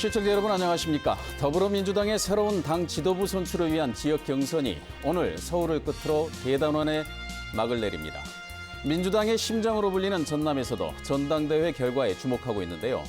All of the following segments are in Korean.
시청자 여러분 안녕하십니까. 더불어민주당의 새로운 당 지도부 선출을 위한 지역 경선이 오늘 서울을 끝으로 대단원에 막을 내립니다. 민주당의 심장으로 불리는 전남에서도 전당대회 결과에 주목하고 있는데요.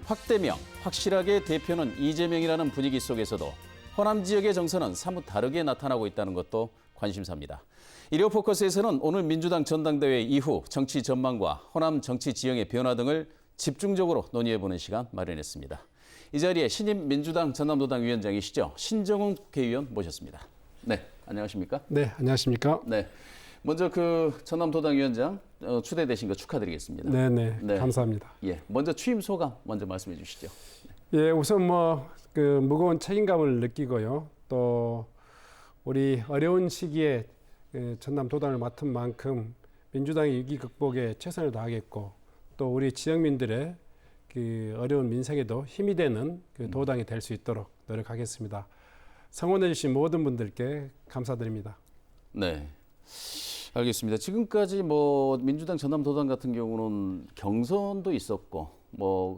확대명, 확실하게 대표는 이재명이라는 분위기 속에서도 호남 지역의 정서는 사뭇 다르게 나타나고 있다는 것도 관심사입니다. 일요 포커스에서는 오늘 민주당 전당대회 이후 정치 전망과 호남 정치 지형의 변화 등을 집중적으로 논의해보는 시간 마련했습니다. 이 자리에 신임 민주당 전남도당 위원장이시죠. 신정훈 국회의원 모셨습니다. 네, 안녕하십니까? 네, 안녕하십니까? 네, 먼저 전남도당 위원장 추대되신 거 축하드리겠습니다. 네, 감사합니다. 예, 먼저 취임 소감 먼저 말씀해 주시죠. 예, 우선 무거운 책임감을 느끼고요. 또 우리 어려운 시기에 전남도당을 맡은 만큼 민주당의 위기 극복에 최선을 다하겠고 또 우리 지역민들의 어려운 민생에도 힘이 되는 도당이 될 수 있도록 노력하겠습니다. 성원해 주신 모든 분들께 감사드립니다. 네, 알겠습니다. 지금까지 민주당 전남도당 같은 경우는 경선도 있었고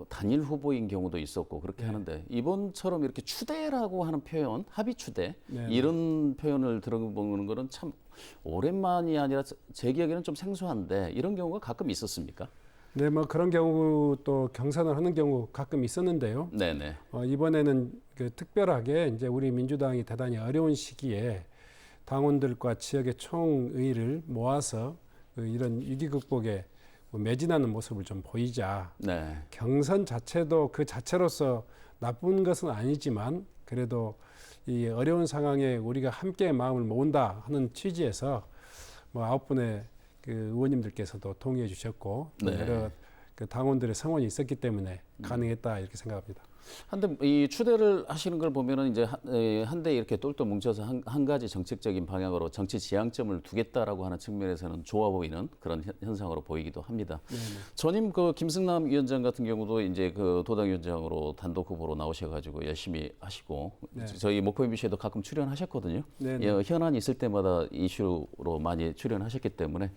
단일 후보인 경우도 있었고 그렇게 하는데 이번처럼 이렇게 추대라고 하는 표현, 합의 추대 이런 표현을 들어보는 거는 참 오랜만이 아니라 제 기억에는 좀 생소한데 이런 경우가 가끔 있었습니까? 네, 그런 경우 또 경선을 하는 경우 가끔 있었는데요. 네네. 이번에는 특별하게 이제 우리 민주당이 대단히 어려운 시기에 당원들과 지역의 총의를 모아서 이런 위기 극복에 매진하는 모습을 좀 보이자. 네. 경선 자체도 그 자체로서 나쁜 것은 아니지만 그래도 이 어려운 상황에 우리가 함께 마음을 모은다 하는 취지에서 9분의 의원님들께서도 동의해 주셨고 여러 당원들의 성원이 있었기 때문에 가능했다 이렇게 생각합니다. 한데 이 추대를 하시는 걸 보면은 이제 한데 이렇게 똘똘 뭉쳐서 한 가지 정책적인 방향으로 정치 지향점을 두겠다라고 하는 측면에서는 좋아 보이는 그런 현상으로 보이기도 합니다. 네네. 전임 김승남 위원장 같은 경우도 이제 도당 위원장으로 단독 후보로 나오셔가지고 열심히 하시고 저희 목포 MBC에도 가끔 출연하셨거든요. 현안이 있을 때마다 이슈로 많이 출연하셨기 때문에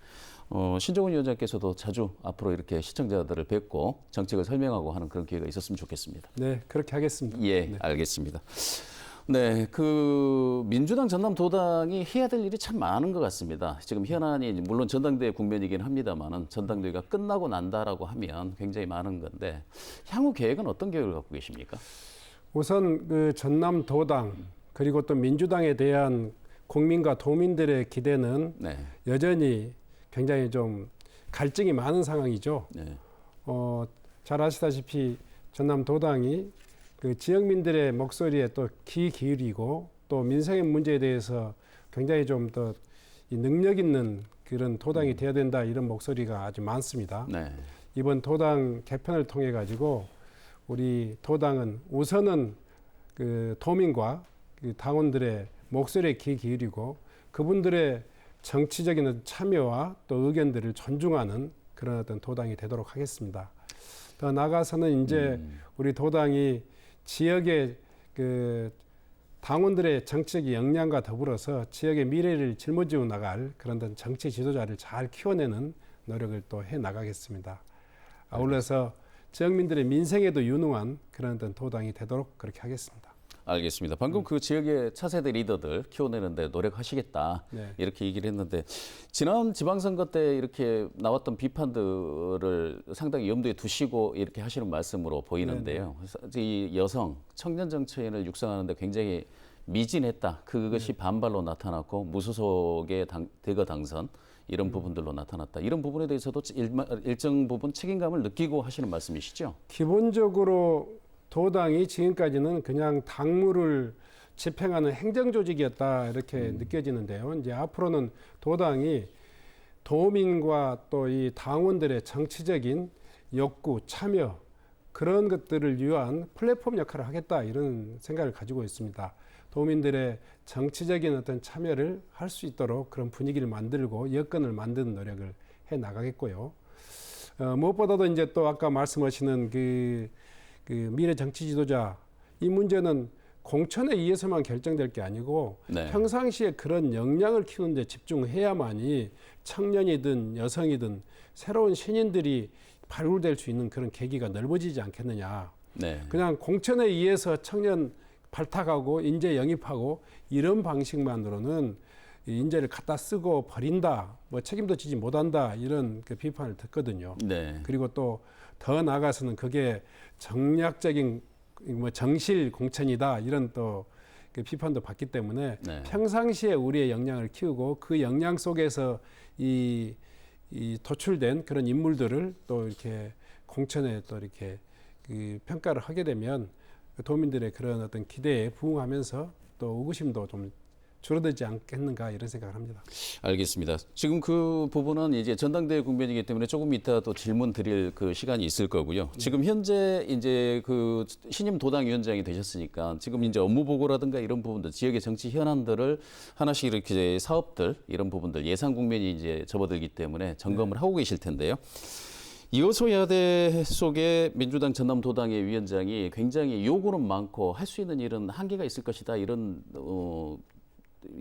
신정훈 위원장께서도 자주 앞으로 이렇게 시청자들을 뵙고 정책을 설명하고 하는 그런 기회가 있었으면 좋겠습니다. 네, 그렇게 하겠습니다. 예, 알겠습니다. 네, 민주당 전남도당이 해야 될 일이 참 많은 것 같습니다. 지금 현안이 물론 전당대회 국면이긴 합니다만은 전당대회가 끝나고 난다라고 하면 굉장히 많은 건데 향후 계획은 어떤 계획을 갖고 계십니까? 우선 전남도당 그리고 또 민주당에 대한 국민과 도민들의 기대는 여전히 굉장히 좀 갈증이 많은 상황이죠. 잘 아시다시피 전남도당이 지역민들의 목소리에 또 귀 기울이고 또 민생의 문제에 대해서 굉장히 좀 더 능력 있는 그런 도당이 되어야 된다 이런 목소리가 아주 많습니다. 이번 도당 개편을 통해 가지고 우리 도당은 우선은 도민과 당원들의 목소리에 귀 기울이고 그분들의 정치적인 참여와 또 의견들을 존중하는 그런 어떤 도당이 되도록 하겠습니다. 더 나아가서는 이제 우리 도당이 지역의 당원들의 정치적 역량과 더불어서 지역의 미래를 짊어지고 나갈 그런 정치 지도자를 잘 키워내는 노력을 또 해 나가겠습니다. 아울러서 지역민들의 민생에도 유능한 그런 어떤 도당이 되도록 그렇게 하겠습니다. 알겠습니다. 방금 그 지역의 차세대 리더들 키워내는데 노력하시겠다 이렇게 얘기를 했는데 지난 지방선거 때 이렇게 나왔던 비판들을 상당히 염두에 두시고 이렇게 하시는 말씀으로 보이는데요. 이 여성 청년 정치인을 육성하는데 굉장히 미진했다. 그것이 반발로 나타났고 무소속의 대거 당선 이런 부분들로 나타났다. 이런 부분에 대해서도 일정 부분 책임감을 느끼고 하시는 말씀이시죠? 기본적으로 도당이 지금까지는 그냥 당무를 집행하는 행정조직이었다 이렇게 느껴지는데요. 이제 앞으로는 도당이 도민과 또 이 당원들의 정치적인 욕구, 참여 그런 것들을 위한 플랫폼 역할을 하겠다 이런 생각을 가지고 있습니다. 도민들의 정치적인 어떤 참여를 할 수 있도록 그런 분위기를 만들고 여건을 만드는 노력을 해 나가겠고요. 무엇보다도 이제 또 아까 말씀하시는 미래 정치 지도자 이 문제는 공천에 의해서만 결정될 게 아니고 평상시에 그런 역량을 키우는 데 집중해야만이 청년이든 여성이든 새로운 신인들이 발굴될 수 있는 그런 계기가 넓어지지 않겠느냐. 네. 그냥 공천에 의해서 청년 발탁하고 인재 영입하고 이런 방식만으로는 인재를 갖다 쓰고 버린다, 뭐 책임도 지지 못한다 이런 그 비판을 듣거든요. 네. 그리고 또 더 나아가서는 그게 정략적인 뭐 정실 공천이다 이런 또 그 비판도 받기 때문에 네. 평상시에 우리의 역량을 키우고 그 역량 속에서 이 도출된 그런 인물들을 또 이렇게 공천에 또 이렇게 그 평가를 하게 되면 도민들의 그런 어떤 기대에 부응하면서 또 의구심도 좀 줄어들지 않겠는가 이런 생각을 합니다. 알겠습니다. 지금 그 부분은 이제 전당대회 국면이기 때문에 조금 이따 또 질문 드릴 그 시간이 있을 거고요. 지금 현재 이제 그 신임 도당위원장이 되셨으니까 지금 이제 업무 보고라든가 이런 부분들, 지역의 정치 현안들을 하나씩 이렇게 사업들 이런 부분들 예산 국면이 이제 접어들기 때문에 점검을 하고 계실 텐데요. 여소야대 속에 민주당 전남도당의 위원장이 굉장히 요구는 많고 할 수 있는 일은 한계가 있을 것이다 이런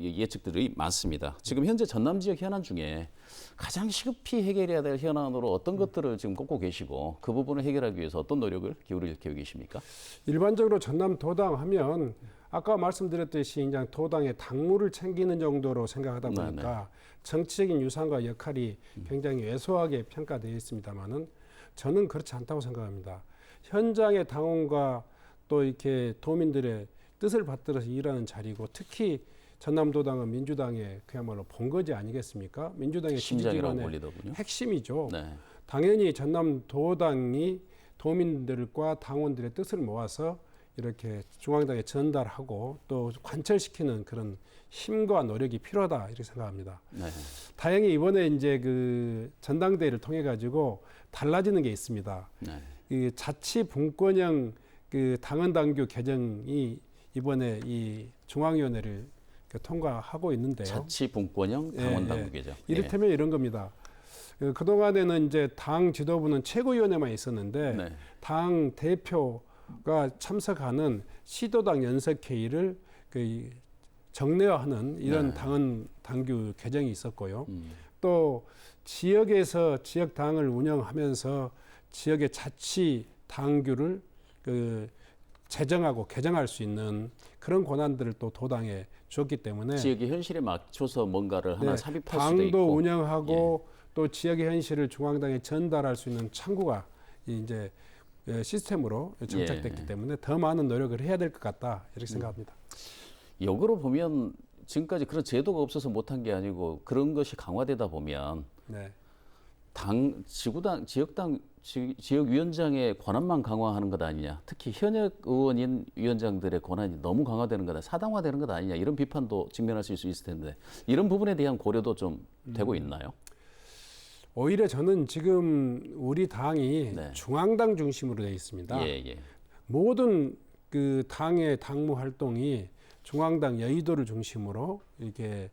예측들이 많습니다. 지금 현재 전남 지역 현안 중에 가장 시급히 해결해야 될 현안으로 어떤 것들을 지금 꼽고 계시고 그 부분을 해결하기 위해서 어떤 노력을 기울일 계획이십니까? 일반적으로 전남 도당 하면 아까 말씀드렸듯이 그냥 도당의 당무를 챙기는 정도로 생각하다 보니까 정치적인 유산과 역할이 굉장히 왜소하게 평가되어 있습니다만은 저는 그렇지 않다고 생각합니다. 현장의 당원과 또 이렇게 도민들의 뜻을 받들어서 일하는 자리고 특히 전남도당은 민주당의 그야말로 본거지 아니겠습니까? 민주당의 지지기반의 핵심이죠. 네. 당연히 전남도당이 도민들과 당원들의 뜻을 모아서 이렇게 중앙당에 전달하고 또 관철시키는 그런 힘과 노력이 필요하다 이렇게 생각합니다. 네. 다행히 이번에 이제 그 전당대회를 통해 가지고 달라지는 게 있습니다. 네. 이 자치 분권형 그 당헌 당규 개정이 이번에 이 중앙위원회를 통과하고 있는데요. 자치 분권형 당헌 당규 개정. 이를테면 이런 겁니다. 그동안에는 이제 당 지도부는 최고위원회만 있었는데 당 대표가 참석하는 시도당 연석회의를 그 정례화하는 이런 당헌 당규 개정이 있었고요. 또 지역에서 지역당을 운영하면서 지역의 자치 당규를 그 제정하고 개정할 수 있는 그런 권한들을 또 도당에 줬기 때문에 지역의 현실에 맞춰서 뭔가를 하나 삽입할 수도 있고 당도 운영하고 또 지역의 현실을 중앙당에 전달할 수 있는 창구가 이제 시스템으로 정착됐기 때문에 더 많은 노력을 해야 될 것 같다 이렇게 생각합니다. 역으로 보면 지금까지 그런 제도가 없어서 못한 게 아니고 그런 것이 강화되다 보면 지구당, 지역위원장의 권한만 강화하는 것 아니냐. 특히 현역 의원인 위원장들의 권한이 너무 강화되는 거다. 사당화되는 것 아니냐. 이런 비판도 직면하실 수 있을 텐데 이런 부분에 대한 고려도 좀 되고 있나요? 오히려 저는 지금 우리 당이 중앙당 중심으로 되어 있습니다. 모든 그 당의 당무 활동이 중앙당 여의도를 중심으로 이렇게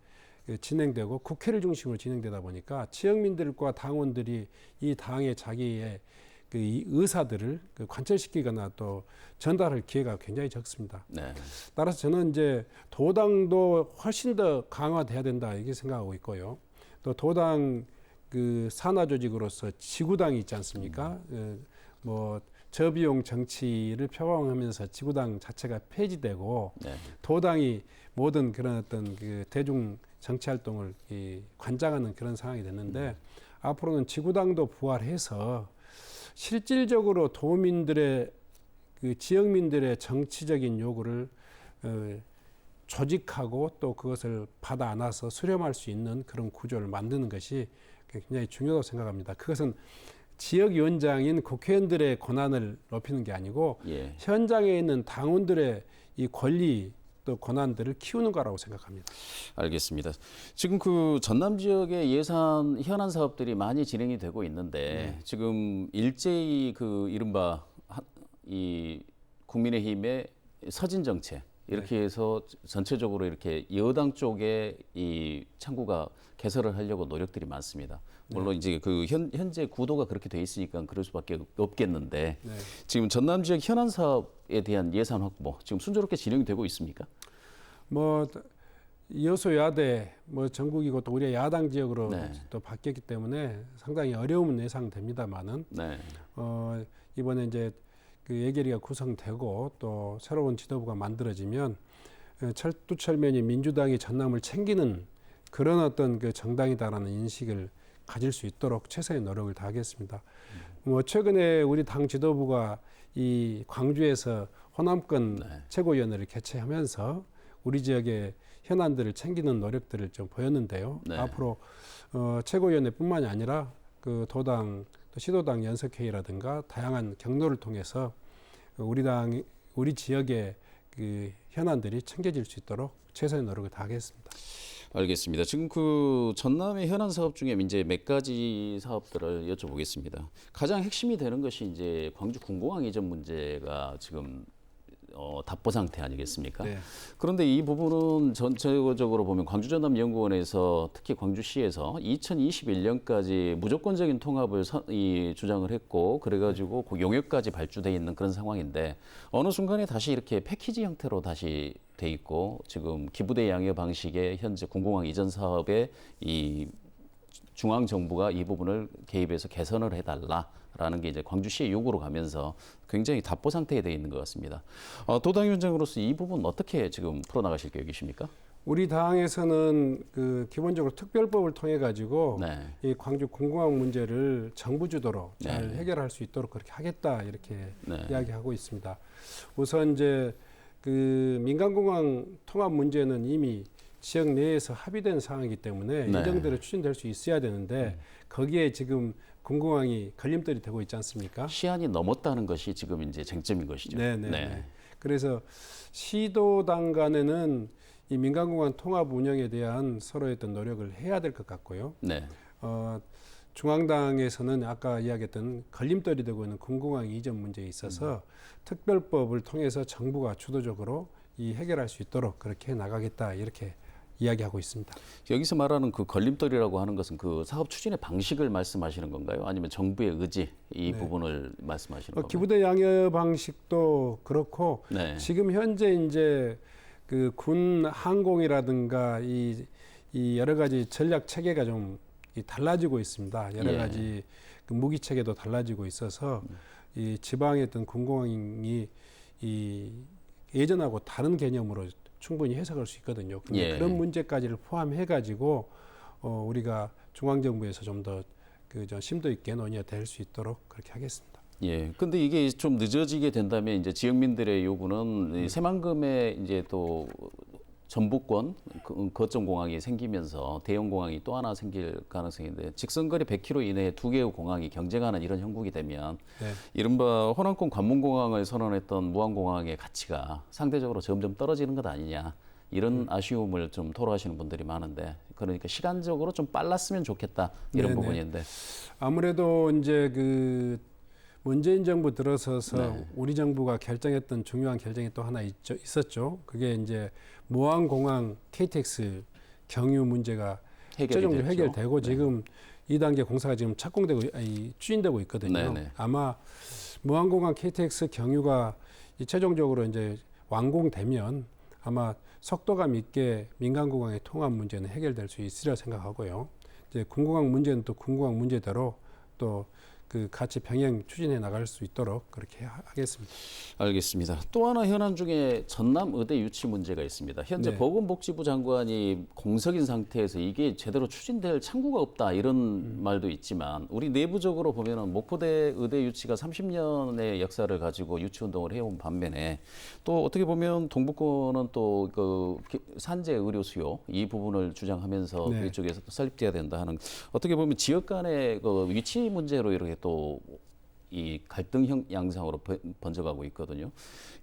진행되고 국회를 중심으로 진행되다 보니까 지역민들과 당원들이 이 당의 자기의 그 의사들을 관철시키거나 또 전달할 기회가 굉장히 적습니다. 따라서 저는 이제 도당도 훨씬 더 강화돼야 된다 이렇게 생각하고 있고요. 또 도당 그 산하 조직으로서 지구당이 있지 않습니까? 뭐 저비용 정치를 표방하면서 지구당 자체가 폐지되고 도당이 모든 그런 어떤 그 대중 정치 활동을 관장하는 그런 상황이 됐는데 앞으로는 지구당도 부활해서 실질적으로 도민들의 그 지역민들의 정치적인 요구를 조직하고 또 그것을 받아 안아서 수렴할 수 있는 그런 구조를 만드는 것이 굉장히 중요하다고 생각합니다. 그것은 지역위원장인 국회의원들의 권한을 높이는 게 아니고 현장에 있는 당원들의 이 권리 또 권한들을 키우는 거라고 생각합니다. 알겠습니다. 지금 그 전남 지역의 예산 현안 사업들이 많이 진행이 되고 있는데 지금 일제히 그 이른바 이 국민의힘의 서진 정책 이렇게 해서 전체적으로 이렇게 여당 쪽에 이 창구가 개설을 하려고 노력들이 많습니다. 물론 이제 그 현재 구도가 그렇게 돼 있으니까 그럴 수밖에 없겠는데 지금 전남 지역 현안 사업에 대한 예산 확보 지금 순조롭게 진행이 되고 있습니까? 뭐 여소야대 뭐 전국이고 또 우리가 야당 지역으로 또 바뀌었기 때문에 상당히 어려움은 예상됩니다만은 이번에 이제 그 예결위가 구성되고 또 새로운 지도부가 만들어지면 철두철면이 민주당이 전남을 챙기는 그런 어떤 그 정당이다라는 인식을 가질 수 있도록 최선의 노력을 다하겠습니다. 뭐 최근에 우리 당 지도부가 이 광주에서 호남권 최고위원회를 개최하면서 우리 지역의 현안들을 챙기는 노력들을 좀 보였는데요. 앞으로 최고위원회뿐만이 아니라 그 도당 또 시도당 연석회의라든가 다양한 경로를 통해서 우리 지역의 그 현안들이 챙겨질 수 있도록 최선의 노력을 다하겠습니다. 알겠습니다. 지금 그 전남의 현안 사업 중에 이제 몇 가지 사업들을 여쭤보겠습니다. 가장 핵심이 되는 것이 이제 광주 군공항 이전 문제가 지금 답보 상태 아니겠습니까? 네. 그런데 이 부분은 전체적으로 보면 광주전남연구원에서 특히 광주시에서 2021년까지 무조건적인 통합을 주장을 했고 그래가지고 그 용역까지 발주돼 있는 그런 상황인데 어느 순간에 다시 이렇게 패키지 형태로 다시 돼 있고 지금 기부대 양해 방식의 현재 군공항 이전 사업에 이 중앙 정부가 이 부분을 개입해서 개선을 해달라라는 게 이제 광주시의 요구로 가면서 굉장히 답보 상태에 돼 있는 것 같습니다. 도당위원장으로서 이 부분 어떻게 지금 풀어나가실 계획이십니까? 우리 당에서는 그 기본적으로 특별법을 통해 가지고 이 광주 군공항 문제를 정부 주도로 잘 해결할 수 있도록 그렇게 하겠다 이렇게 이야기하고 있습니다. 우선 이제 그 민간공항 통합 문제는 이미 지역 내에서 합의된 사항이기 때문에 예정대로 추진될 수 있어야 되는데 거기에 지금 군공항이 걸림돌이 되고 있지 않습니까? 시한이 넘었다는 것이 지금 이제 쟁점인 것이죠. 네. 그래서 시도당 간에는 이 민간공항 통합 운영에 대한 서로의 어떤 노력을 해야 될 것 같고요. 중앙당에서는 아까 이야기했던 걸림돌이 되고 있는 군공항 이전 문제에 있어서 특별법을 통해서 정부가 주도적으로 이 해결할 수 있도록 그렇게 해 나가겠다 이렇게 이야기하고 있습니다. 여기서 말하는 그 걸림돌이라고 하는 것은 그 사업 추진의 방식을 말씀하시는 건가요? 아니면 정부의 의지 이 부분을 말씀하시는 건가요? 기부대 양해 방식도 그렇고 지금 현재 이제 그 군 항공이라든가 이 여러 가지 전략 체계가 좀 달라지고 있습니다. 여러 가지 그 무기 체계도 달라지고 있어서 이 지방의 어떤 군공항이 이 예전하고 다른 개념으로 충분히 해석할 수 있거든요. 근데 그런 문제까지를 포함해가지고 우리가 중앙정부에서 좀 더 그 심도 있게 논의가 될 수 있도록 그렇게 하겠습니다. 근데 이게 좀 늦어지게 된다면 이제 지역민들의 요구는 새만금에 이제 또 전북권 거점 공항이 생기면서 대형 공항이 또 하나 생길 가능성인데 직선거리 100km 이내에 두 개의 공항이 경쟁하는 이런 형국이 되면 이른바 호남권 관문공항을 선언했던 무안공항의 가치가 상대적으로 점점 떨어지는 것 아니냐 이런 아쉬움을 좀 토로하시는 분들이 많은데 그러니까 시간적으로 좀 빨랐으면 좋겠다 이런 부분인데 아무래도 이제 그 문재인 정부 들어서서 우리 정부가 결정했던 중요한 결정이 또 하나 있었죠. 그게 이제 무안공항 KTX 경유 문제가 최종적으로 해결되고 지금 2단계 공사가 지금 추진되고 있거든요. 아마 무안공항 KTX 경유가 최종적으로 이제 완공되면 아마 속도감 있게 민간공항의 통합 문제는 해결될 수 있으리라 생각하고요. 이제 군공항 문제는 또 군공항 문제대로 또 그 같이 병행 추진해 나갈 수 있도록 그렇게 하겠습니다. 알겠습니다. 또 하나 현안 중에 전남 의대 유치 문제가 있습니다. 현재 보건복지부 장관이 공석인 상태에서 이게 제대로 추진될 창구가 없다 이런 말도 있지만 우리 내부적으로 보면은 목포대 의대 유치가 30년의 역사를 가지고 유치 운동을 해온 반면에 또 어떻게 보면 동북권은 또 그 산재 의료 수요 이 부분을 주장하면서 이쪽에서 또 설립돼야 된다 하는 어떻게 보면 지역 간의 그 위치 문제로 이렇게 또 이 갈등 양상으로 번져가고 있거든요.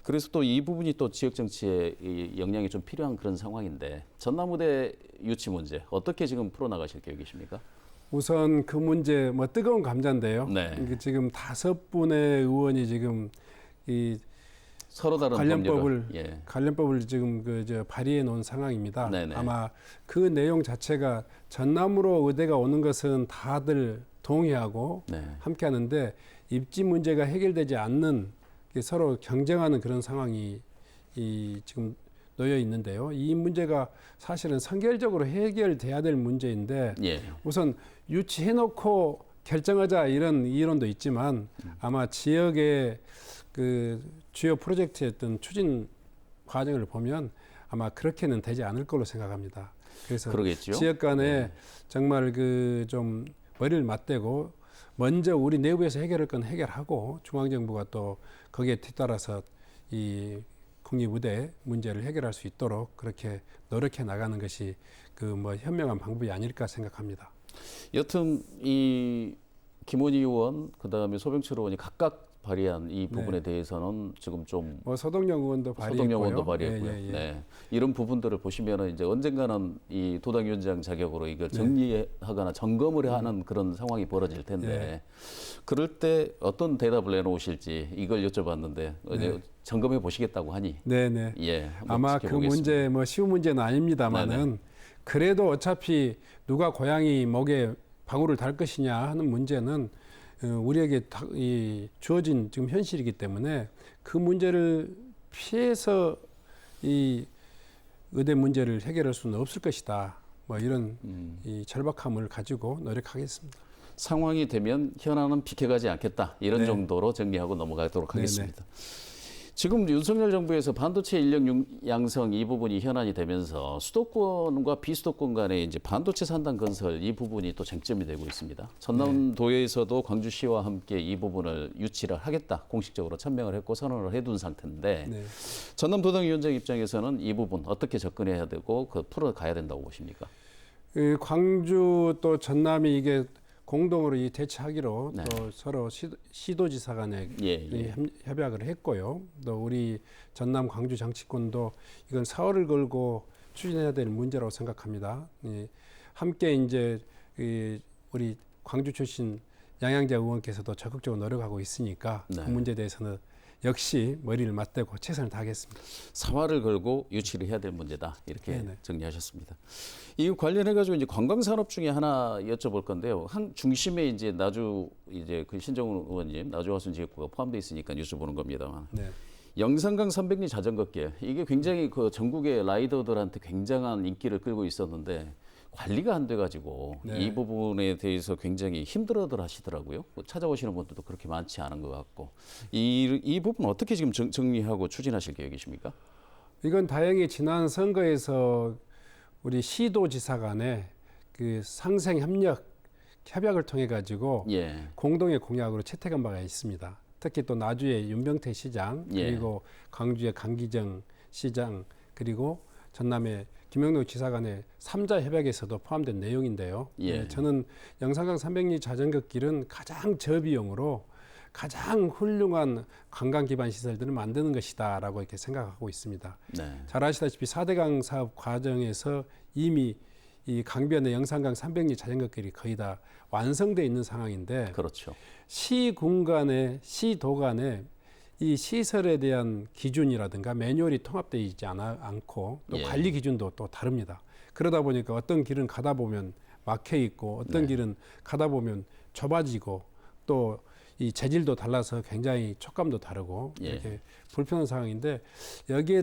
그래서 또 이 부분이 또 지역 정치에 이 영향이 좀 필요한 그런 상황인데 전남의대 유치 문제 어떻게 지금 풀어나가실 계획이십니까? 우선 그 문제 뭐 뜨거운 감자인데요. 지금 5분의 의원이 지금 이 서로 다른 관련법을 지금 발의해 놓은 상황입니다. 아마 그 내용 자체가 전남으로 의대가 오는 것은 다들 동의하고 함께 하는데 입지 문제가 해결되지 않는 서로 경쟁하는 그런 상황이 지금 놓여 있는데요. 이 문제가 사실은 선결적으로 해결돼야 될 문제인데 우선 유치해놓고 결정하자 이런 이론도 있지만 아마 지역의 그 주요 프로젝트의 어떤 추진 과정을 보면 아마 그렇게는 되지 않을 걸로 생각합니다. 그래서 그러겠죠? 지역 간에 네. 정말 그 좀 머리를 맞대고 먼저 우리 내부에서 해결할 건 해결하고 중앙정부가 또 거기에 뒤따라서 이 국립의대 문제를 해결할 수 있도록 그렇게 노력해 나가는 것이 그 뭐 현명한 방법이 아닐까 생각합니다. 여튼 이 김원희 의원 그다음에 소병철 의원이 각각 발의한 이 부분에 대해서는 지금 좀 뭐 서동영 의원도 발의했고요. 소동영 의원도 발의했고요. 예. 네. 이런 부분들을 보시면은 이제 언젠가는 이 도당위원장 자격으로 이걸 정리하거나 점검을 하는 그런 상황이 벌어질 텐데 그럴 때 어떤 대답을 내놓으실지 이걸 여쭤봤는데 어제 점검해 보시겠다고 하니 네네. 예, 아마 그 문제 뭐 쉬운 문제는 아닙니다만은 그래도 어차피 누가 고양이 목에 방울을 달 것이냐 하는 문제는 우리에게 주어진 지금 현실이기 때문에 그 문제를 피해서 이 의대 문제를 해결할 수는 없을 것이다. 뭐 이런 이 절박함을 가지고 노력하겠습니다. 상황이 되면 현안은 비켜가지 않겠다. 이런 정도로 정리하고 넘어가도록 하겠습니다. 지금 윤석열 정부에서 반도체 인력 양성 이 부분이 현안이 되면서 수도권과 비수도권 간의 이제 반도체 산단 건설 이 부분이 또 쟁점이 되고 있습니다. 전남도에서도 광주시와 함께 이 부분을 유치를 하겠다. 공식적으로 천명을 했고 선언을 해둔 상태인데 전남도당위원장 입장에서는 이 부분 어떻게 접근해야 되고 그 풀어가야 된다고 보십니까? 광주 또 전남이 이게 공동으로 이 대치하기로 또 서로 시도지사 간에 협약을 했고요. 또 우리 전남 광주 정치권도 이건 사활을 걸고 추진해야 될 문제라고 생각합니다. 함께 이제 우리 광주 출신 양양자 의원께서도 적극적으로 노력하고 있으니까 그 문제에 대해서는 역시 머리를 맞대고 최선을 다하겠습니다. 사활을 걸고 유치를 해야 될 문제다. 이렇게 정리하셨습니다. 이 관련해 가지고 이제 관광 산업 중에 하나 여쭤볼 건데요. 한 중심에 이제 나주 이제 그 신정훈 의원님 나주화순 지역구가 포함되어 있으니까 뉴스 보는 겁니다만. 영산강 300리 자전거길 이게 굉장히 그 전국의 라이더들한테 굉장한 인기를 끌고 있었는데 관리가 안 돼가지고 이 부분에 대해서 굉장히 힘들어들 하시더라고요. 찾아오시는 분들도 그렇게 많지 않은 것 같고 이 부분 어떻게 지금 정리하고 추진하실 계획이십니까? 이건 다행히 지난 선거에서 우리 시도지사 간에 그 상생 협약을 통해 가지고 공동의 공약으로 채택한 바가 있습니다. 특히 또 나주의 윤병태 시장 그리고 광주의 강기정 시장 그리고 전남의 김영록 지사 간의 3자 협약에서도 포함된 내용인데요. 저는 영산강 300리 자전거길은 가장 저비용으로 가장 훌륭한 관광 기반 시설들을 만드는 것이다라고 이렇게 생각하고 있습니다. 잘 아시다시피 4대강 사업 과정에서 이미 이 강변의 영산강 300리 자전거길이 거의 다 완성되어 있는 상황인데 시군 간에 시도 간에 이 시설에 대한 기준이라든가 매뉴얼이 통합되어 있지 않고 또 관리 기준도 또 다릅니다. 그러다 보니까 어떤 길은 가다 보면 막혀 있고 어떤 길은 가다 보면 좁아지고 또 이 재질도 달라서 굉장히 촉감도 다르고 이렇게 불편한 상황인데 여기에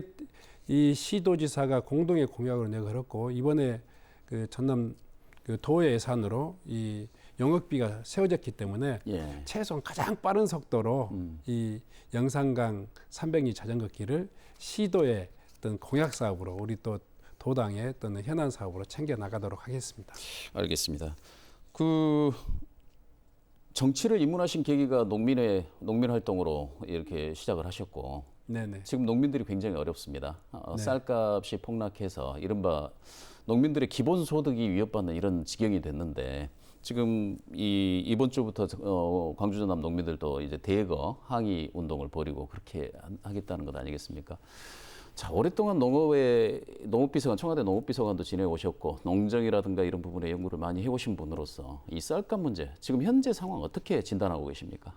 이 시도지사가 공동의 공약으로 내걸었고 이번에 그 전남 그 도의 예산으로 이 용역비가 세워졌기 때문에 최소한 가장 빠른 속도로 이 영산강 300리 자전거길을 시도의 어떤 공약 사업으로 우리 또 도당의 어떤 현안 사업으로 챙겨 나가도록 하겠습니다. 알겠습니다. 그 정치를 입문하신 계기가 농민 활동으로 이렇게 시작을 하셨고 지금 농민들이 굉장히 어렵습니다. 쌀값이 폭락해서 이른바 농민들의 기본 소득이 위협받는 이런 지경이 됐는데 지금 이번 주부터 광주 전남 농민들도 이제 대거 항의 운동을 벌이고 그렇게 하겠다는 것 아니겠습니까? 자, 오랫동안 농업비서관, 청와대 농업비서관도 지내오셨고 농정이라든가 이런 부분에 연구를 많이 해오신 분으로서 이 쌀값 문제, 지금 현재 상황 어떻게 진단하고 계십니까?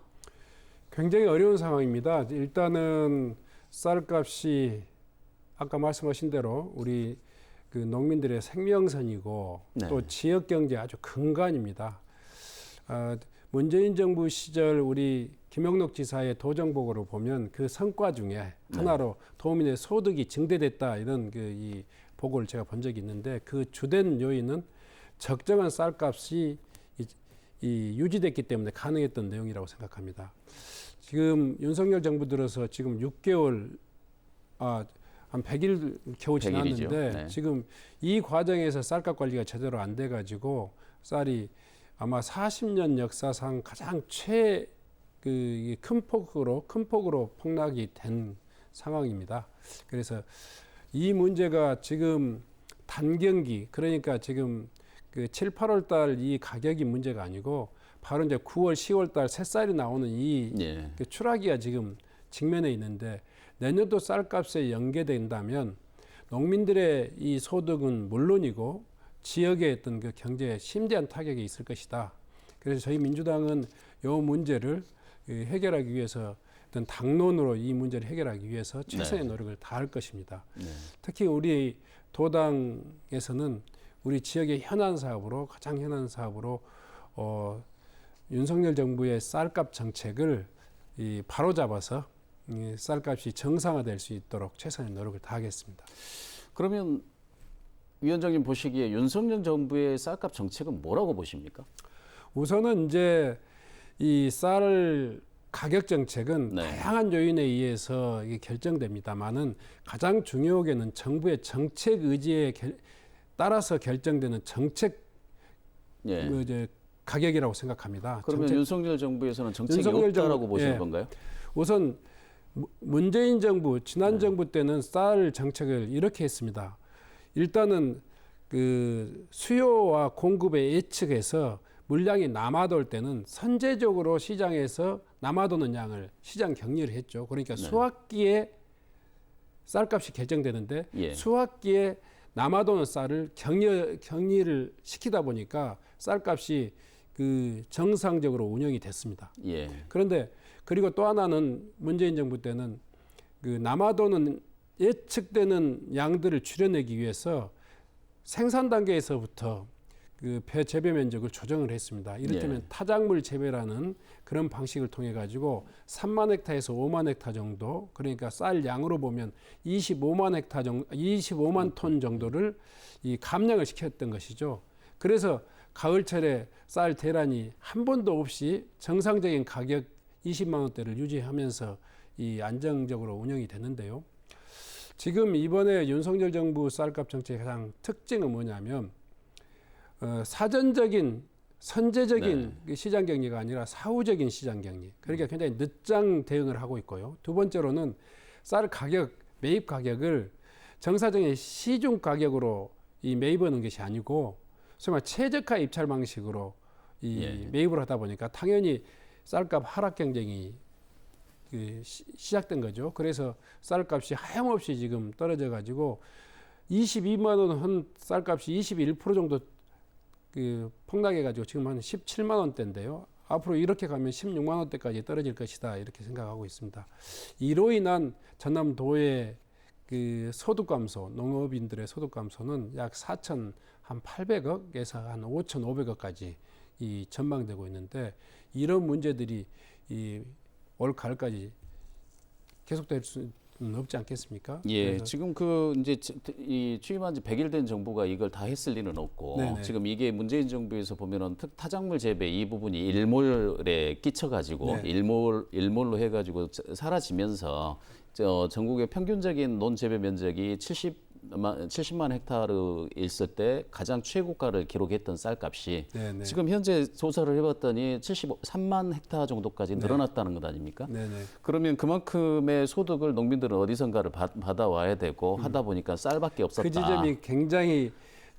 굉장히 어려운 상황입니다. 일단은 쌀값이 아까 말씀하신 대로 우리 그 농민들의 생명선이고 또 지역 경제 아주 근간입니다. 문재인 정부 시절 우리 김영록 지사의 도정보고를 보면 그 성과 중에 하나로 도민의 소득이 증대됐다 이런 이 보고를 제가 본 적이 있는데 그 주된 요인은 적정한 쌀값이 유지됐기 때문에 가능했던 내용이라고 생각합니다. 지금 윤석열 정부 들어서 지금 6개월, 한 100일 겨우 100일이죠. 지났는데 네. 지금 이 과정에서 쌀값 관리가 제대로 안 돼가지고 쌀이 아마 40년 역사상 가장 큰 폭으로 폭락이 된 상황입니다. 그래서 이 문제가 지금 단경기, 그러니까 지금 그 7, 8월 달 이 가격이 문제가 아니고 바로 이제 9월, 10월 달 새쌀이 나오는 이 예. 그 추락기가 지금 직면에 있는데 내년도 쌀값에 연계된다면 농민들의 이 소득은 물론이고 지역의 어떤 그 경제에 심대한 타격이 있을 것이다. 그래서 저희 민주당은 이 문제를 해결하기 위해서 어떤 당론으로 이 문제를 해결하기 위해서 최선의 노력을 다할 것입니다. 특히 우리 도당에서는 우리 지역의 가장 현안 사업으로 윤석열 정부의 쌀값 정책을 바로 잡아서 쌀값이 정상화될 수 있도록 최선의 노력을 다하겠습니다. 그러면 위원장님 보시기에 윤석열 정부의 쌀값 정책은 뭐라고 보십니까? 우선은 이제 이 쌀 가격 정책은 다양한 요인에 의해서 이게 결정됩니다만은 가장 중요하게는 정부의 정책 의지에 따라서 결정되는 정책 이제 가격이라고 생각합니다. 그러면 윤석열 정부에서는 정책이 없다라고 보시는 건가요? 우선 문재인 정부, 지난 정부 때는 쌀 정책을 이렇게 했습니다. 일단은 그 수요와 공급의 예측에서 물량이 남아돌 때는 선제적으로 시장에서 남아도는 양을 시장 격리를 했죠. 그러니까 수확기에 쌀값이 결정되는데 수확기에 남아도는 쌀을 격리를 시키다 보니까 쌀값이 그 정상적으로 운영이 됐습니다. 그런데 그리고 또 하나는 문재인 정부 때는 그 남아도는 예측되는 양들을 줄여내기 위해서 생산 단계에서부터 그 배 재배 면적을 조정을 했습니다. 이를테면 타작물 재배라는 그런 방식을 통해 가지고 3만 헥타에서 5만 헥타 정도, 그러니까 쌀 양으로 보면 25만 톤 정도를 이 감량을 시켰던 것이죠. 그래서 가을철에 쌀 대란이 한 번도 없이 정상적인 가격 20만 원대를 유지하면서 이 안정적으로 운영이 됐는데요. 지금 이번에 윤석열 정부 쌀값 정책의 가장 특징은 뭐냐면 사전적인 선제적인 시장 격리가 아니라 사후적인 시장 격리. 그러니까 굉장히 늦장 대응을 하고 있고요. 두 번째로는 쌀 가격, 매입 가격을 정사적인 시중 가격으로 이 매입하는 것이 아니고 소위 말 최저가 입찰 방식으로 이 매입을 하다 보니까 당연히 쌀값 하락 경쟁이 시작된 거죠. 그래서 쌀값이 하염없이 지금 떨어져 가지고 22만 원 한 쌀값이 21% 정도 그 폭락해 가지고 지금 한 17만 원대인데요. 앞으로 이렇게 가면 16만 원대까지 떨어질 것이다 이렇게 생각하고 있습니다. 이로 인한 전남도의 그 소득 감소, 농업인들의 소득 감소는 약 4,800억에서 한 5,500억까지 이 전망되고 있는데 이런 문제들이 이 올 가을까지 계속될 수는 없지 않겠습니까? 지금 그 이제 이 취임한 지 100일 된 정부가 이걸 다 했을 리는 없고 지금 이게 문재인 정부에서 보면은 타작물 재배 이 부분이 일몰에 끼쳐가지고 일몰로 해가지고 사라지면서 전국의 평균적인 논 재배 면적이 70만 헥타르 있을 때 가장 최고가를 기록했던 쌀값이 지금 현재 조사를 해봤더니 73만 헥타 정도까지 늘어났다는 것 아닙니까? 그러면 그만큼의 소득을 농민들은 어디선가를 받아와야 되고 하다 보니까 쌀밖에 없었다. 그 지점이 굉장히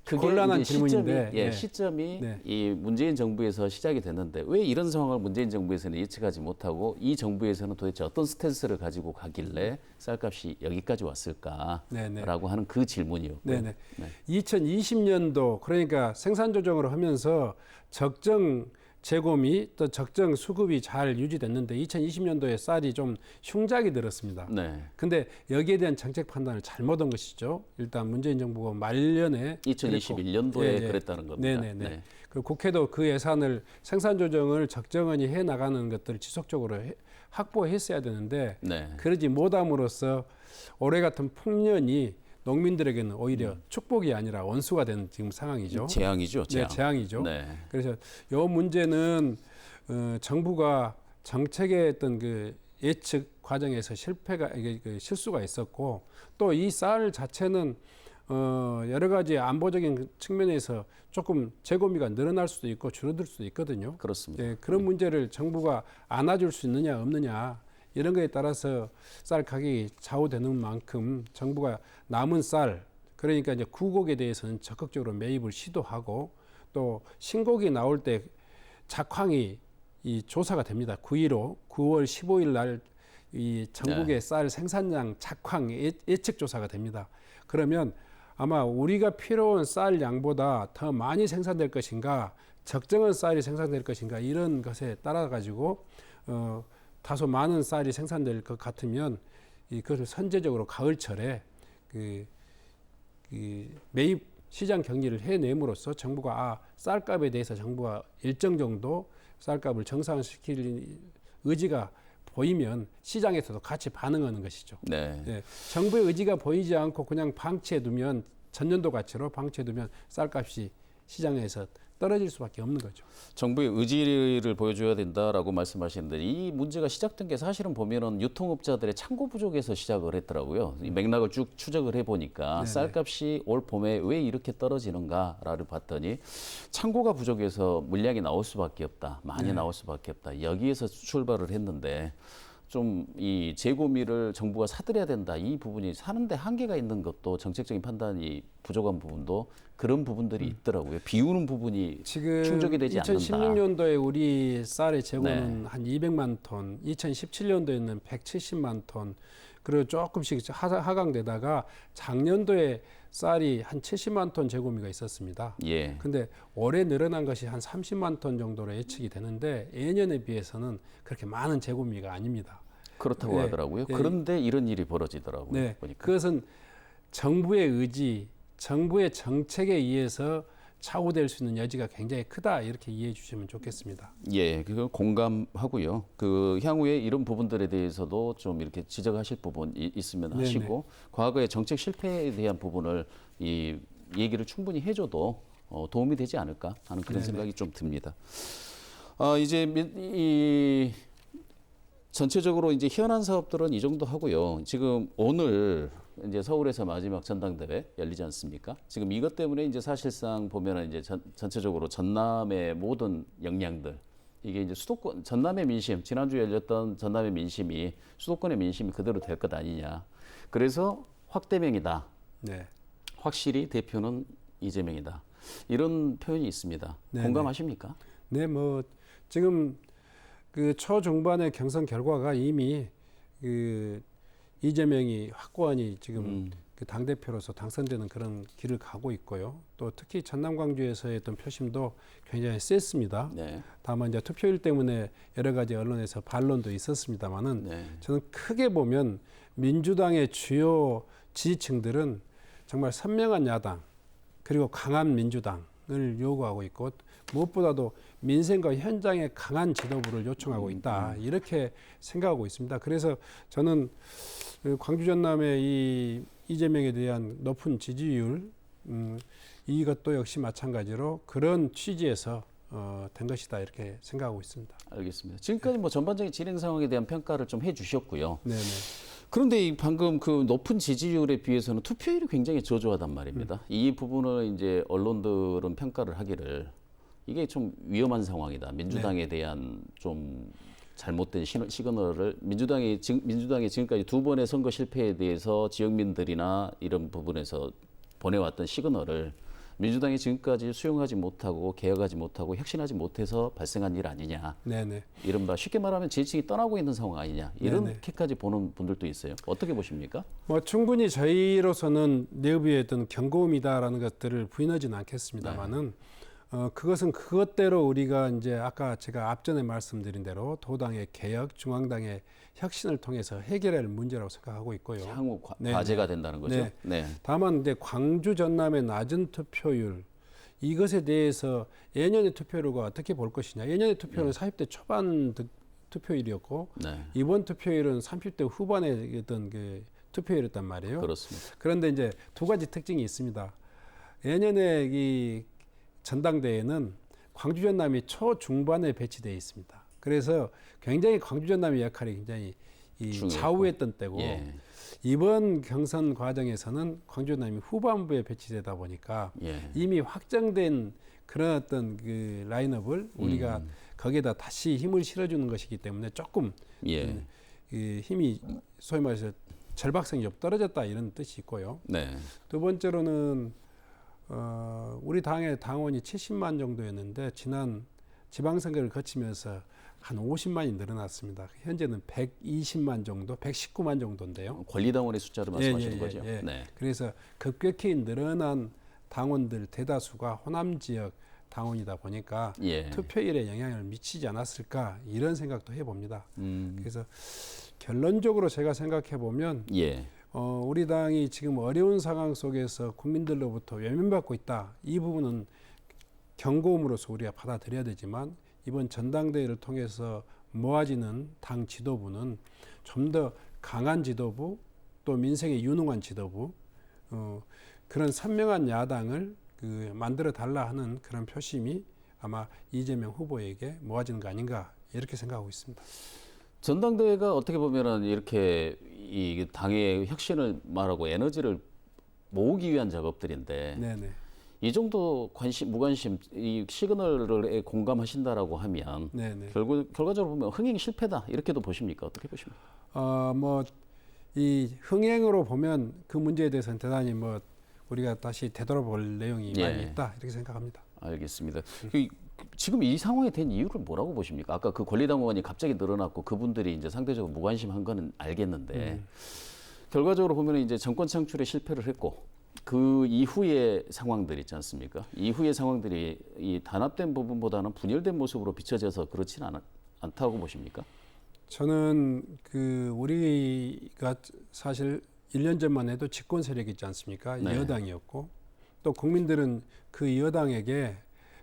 곤란한 질문인데 시점이 이 문재인 정부에서 시작이 됐는데 왜 이런 상황을 문재인 정부에서는 예측하지 못하고 이 정부에서는 도대체 어떤 스탠스를 가지고 가길래 쌀값이 여기까지 왔을까라고 하는 그 질문이었고요. 2020년도 그러니까 생산 조정을 하면서 적정 재고미 또 적정 수급이 잘 유지됐는데 2020년도에 쌀이 좀 흉작이 들었습니다. 근데 여기에 대한 정책 판단을 잘못한 것이죠. 일단 문재인 정부가 말년에 2021년도에 그랬다는 겁니다. 그리고 국회도 그 예산을 생산 조정을 적정하니 해 나가는 것들을 지속적으로 확보했어야 되는데 그러지 못함으로써 올해 같은 풍년이 농민들에게는 오히려 축복이 아니라 원수가 된 지금 상황이죠. 재앙이죠. 재앙이죠. 그래서 이 문제는 정부가 정책의 어떤 그 예측 과정에서 실수가 있었고 또 이 쌀 자체는 여러 가지 안보적인 측면에서 조금 재고미가 늘어날 수도 있고 줄어들 수도 있거든요. 그렇습니다. 예, 그런 문제를 정부가 안아줄 수 있느냐 없느냐 이런 거에 따라서 쌀 가격이 좌우되는 만큼 정부가 남은 쌀 그러니까 이제 구곡에 대해서는 적극적으로 매입을 시도하고 또 신곡이 나올 때 작황이 이 조사가 됩니다. 9.15 9월 15일 날 이 전국의 쌀 생산량 작황 예측 조사가 됩니다. 그러면 아마 우리가 필요한 쌀 양보다 더 많이 생산될 것인가 적정한 쌀이 생산될 것인가 이런 것에 따라 가지고 다소 많은 쌀이 생산될 것 같으면 그것을 선제적으로 가을철에 그 매입 시장 경리를 해냄으로써 정부가 쌀값에 대해서 정부가 일정 정도 쌀값을 정상화시킬 의지가 보이면 시장에서도 같이 반응하는 것이죠. 네. 네. 정부의 의지가 보이지 않고 그냥 방치해두면 전년도 가치로 방치해두면 쌀값이 시장에서 떨어질 수밖에 없는 거죠. 정부의 의지를 보여줘야 된다라고 말씀하시는데 이 문제가 시작된 게 사실은 보면은 유통업자들의 창고 부족에서 시작을 했더라고요. 이 맥락을 쭉 추적을 해보니까 쌀값이 올 봄에 왜 이렇게 떨어지는가를 봤더니 창고가 부족해서 물량이 나올 수밖에 없다. 많이 나올 수밖에 없다. 여기에서 출발을 했는데 좀 이 재고미를 정부가 사들여야 된다. 이 부분이 사는데 한계가 있는 것도 정책적인 판단이 부족한 부분도 그런 부분들이 있더라고요. 비우는 부분이 지금 충족이 되지 않는다. 2016년도에 우리 쌀의 재고는 한 200만 톤, 2017년도에는 170만 톤, 그리고 조금씩 하강되다가 작년도에 쌀이 한 70만 톤 재고미가 있었습니다. 예. 근데 올해 늘어난 것이 한 30만 톤 정도로 예측이 되는데 예년에 비해서는 그렇게 많은 재고미가 아닙니다. 그렇다고 하더라고요. 그런데 이런 일이 벌어지더라고요. 네, 보니까. 그것은 정부의 의지, 정부의 정책에 의해서 좌우될 수 있는 여지가 굉장히 크다 이렇게 이해해 주시면 좋겠습니다. 예, 그거 공감하고요. 그 향후에 이런 부분들에 대해서도 좀 이렇게 지적하실 부분 있으면 하시고 과거의 정책 실패에 대한 부분을 이 얘기를 충분히 해줘도 도움이 되지 않을까 하는 그런 생각이 좀 듭니다. 이제 이 전체적으로 이제 현안 사업들은 이 정도 하고요. 지금 오늘 이제 서울에서 마지막 전당대회 열리지 않습니까? 지금 이것 때문에 이제 사실상 보면은 이제 전체적으로 전남의 모든 역량들 이게 이제 수도권 전남의 민심 지난주 열렸던 전남의 민심이 수도권의 민심이 그대로 될 것 아니냐. 그래서 확대명이다. 네. 확실히 대표는 이재명이다. 이런 표현이 있습니다. 네네. 공감하십니까? 네, 뭐 지금 그 초중반의 경선 결과가 이미 그 이재명이 확고하니 지금 그 당대표로서 당선되는 그런 길을 가고 있고요. 또 특히 전남 광주에서의 어떤 표심도 굉장히 셌습니다. 네. 다만 이제 투표율 때문에 여러 가지 언론에서 반론도 있었습니다만은 저는 크게 보면 민주당의 주요 지지층들은 정말 선명한 야당 그리고 강한 민주당을 요구하고 있고 무엇보다도 민생과 현장의 강한 지도부를 요청하고 있다 이렇게 생각하고 있습니다. 그래서 저는 광주 전남의 이 이재명에 대한 높은 지지율 이것도 역시 마찬가지로 그런 취지에서 된 것이다 이렇게 생각하고 있습니다. 알겠습니다. 지금까지 뭐 전반적인 진행 상황에 대한 평가를 좀 해주셨고요. 네네. 그런데 이 방금 그 높은 지지율에 비해서는 투표율이 굉장히 저조하단 말입니다. 이 부분을 이제 언론들은 평가를 하기를 이게 좀 위험한 상황이다. 민주당에 대한 좀 잘못된 시그널을 민주당이 지금까지 두 번의 선거 실패에 대해서 지역민들이나 이런 부분에서 보내왔던 시그널을 민주당이 지금까지 수용하지 못하고 개혁하지 못하고 혁신하지 못해서 발생한 일 아니냐. 네네. 이른바 쉽게 말하면 지지층이 떠나고 있는 상황 아니냐. 이렇게까지 보는 분들도 있어요. 어떻게 보십니까? 뭐 충분히 저희로서는 내부의 어떤 경고음이다라는 것들을 부인하지는 않겠습니다만은 그것은 그것대로 우리가 이제 아까 제가 앞전에 말씀드린 대로 도당의 개혁, 중앙당의 혁신을 통해서 해결할 문제라고 생각하고 있고요. 향후 과제가 된다는 거죠. 네. 다만 이제 광주 전남의 낮은 투표율 이것에 대해서 예년의 투표율과 어떻게 볼 것이냐. 예년의 투표율은 40대 초반 투표율이었고 이번 투표율은 30대 후반의 어떤 그 투표율이었단 말이에요. 그렇습니다. 그런데 이제 두 가지 특징이 있습니다. 예년에 이 전당대회는 광주 전남이 초중반에 배치되어 있습니다. 그래서 굉장히 광주 전남의 역할이 굉장히 좌우했던 때고 예. 이번 경선 과정에서는 광주 전남이 후반부에 배치되다 보니까 예. 이미 확정된 그런 어떤 그 라인업을 우리가 거기에다 다시 힘을 실어주는 것이기 때문에 조금 예. 그 힘이 소위 말해서 절박성이 좀 떨어졌다 이런 뜻이 있고요. 네. 두 번째로는 우리 당의 당원이 70만 정도였는데 지난 지방선거를 거치면서 한 50만이 늘어났습니다. 현재는 120만 정도, 119만 정도인데요. 권리당원의 숫자를 말씀하시는 거죠? 예. 네. 그래서 급격히 늘어난 당원들 대다수가 호남 지역 당원이다 보니까 예. 투표율에 영향을 미치지 않았을까 이런 생각도 해봅니다. 그래서 결론적으로 제가 생각해 보면 예. 우리 당이 지금 어려운 상황 속에서 국민들로부터 외면받고 있다. 이 부분은 경고음으로서 우리가 받아들여야 되지만 이번 전당대회를 통해서 모아지는 당 지도부는 좀 더 강한 지도부 또 민생에 유능한 지도부 그런 선명한 야당을 만들어 달라 하는 그런 표심이 아마 이재명 후보에게 모아지는 거 아닌가 이렇게 생각하고 있습니다. 전당대회가 어떻게 보면은 이렇게 이 당의 혁신을 말하고 에너지를 모으기 위한 작업들인데 네네. 이 정도 무관심, 이 시그널에 공감하신다라고 하면 네네. 결과적으로 보면 흥행 실패다 이렇게도 보십니까? 어떻게 보십니까? 이 흥행으로 보면 그 문제에 대해서는 대단히 우리가 다시 되돌아볼 내용이 많이 있다 이렇게 생각합니다. 알겠습니다. 지금 이 상황이 된 이유를 뭐라고 보십니까? 아까 그 권리당원이 갑자기 늘어났고 그분들이 이제 상대적으로 무관심한 거는 알겠는데 결과적으로 보면 이제 정권 창출에 실패를 했고 그 이후의 상황들 있지 않습니까? 이후의 상황들이 이 단합된 부분보다는 분열된 모습으로 비춰져서 그렇지는 않다고 보십니까? 저는 우리가 사실 1년 전만 해도 집권 세력이 있지 않습니까? 네. 여당이었고 또 국민들은 그 여당에게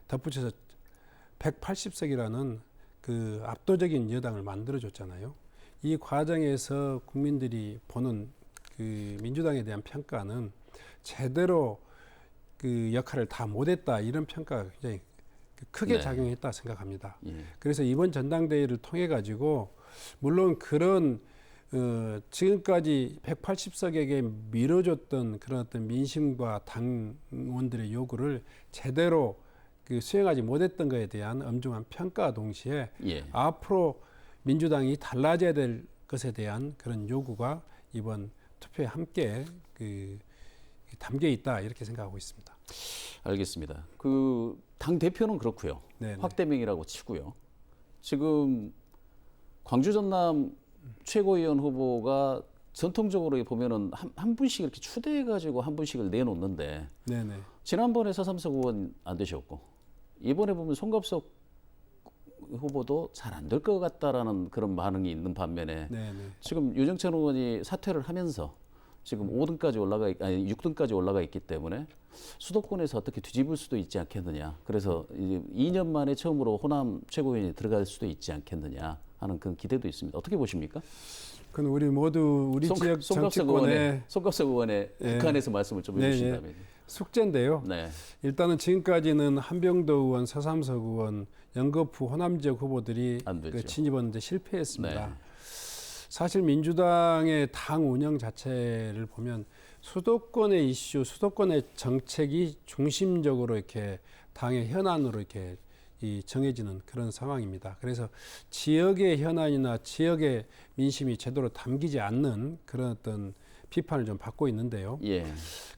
덧붙여서 180석이라는 그 압도적인 여당을 만들어줬잖아요. 이 과정에서 국민들이 보는 그 민주당에 대한 평가는 제대로 그 역할을 다 못했다 이런 평가가 굉장히 크게 네. 작용했다 생각합니다. 예. 그래서 이번 전당대회를 통해 가지고 물론 그런 지금까지 180석에게 밀어줬던 그런 어떤 민심과 당원들의 요구를 제대로 수행하지 못했던 것에 대한 엄중한 평가와 동시에 앞으로 민주당이 달라져야 될 것에 대한 그런 요구가 이번 투표에 함께 담겨 있다 이렇게 생각하고 있습니다. 알겠습니다. 당 대표는 그렇고요. 네네. 확대명이라고 치고요. 지금 광주 전남 최고위원 후보가 전통적으로 보면은 한 분씩 이렇게 추대해가지고 한 분씩을 내놓는데 네네. 지난번에 서삼석 의원 안 되셨고 이번에 보면 송갑석 후보도 잘 안 될 것 같다라는 그런 반응이 있는 반면에 네네. 지금 유정찬 의원이 사퇴를 하면서 지금 5등까지 6등까지 올라가 있기 때문에 수도권에서 어떻게 뒤집을 수도 있지 않겠느냐. 그래서 이제 2년 만에 처음으로 호남 최고위원이 들어갈 수도 있지 않겠느냐 하는 그런 기대도 있습니다. 어떻게 보십니까? 그건 우리 모두 우리 지역 정치권의 송갑석 의원의 북한에서 말씀을 좀 해주신다면. 숙제인데요. 네. 일단은 지금까지는 한병도 의원, 서삼석 의원, 영거푸 호남 지역 후보들이 진입하는데 실패했습니다. 네. 사실 민주당의 당 운영 자체를 보면 수도권의 이슈, 수도권의 정책이 중심적으로 이렇게 당의 현안으로 이렇게 정해지는 그런 상황입니다. 그래서 지역의 현안이나 지역의 민심이 제대로 담기지 않는 그런 어떤 비판을 좀 받고 있는데요.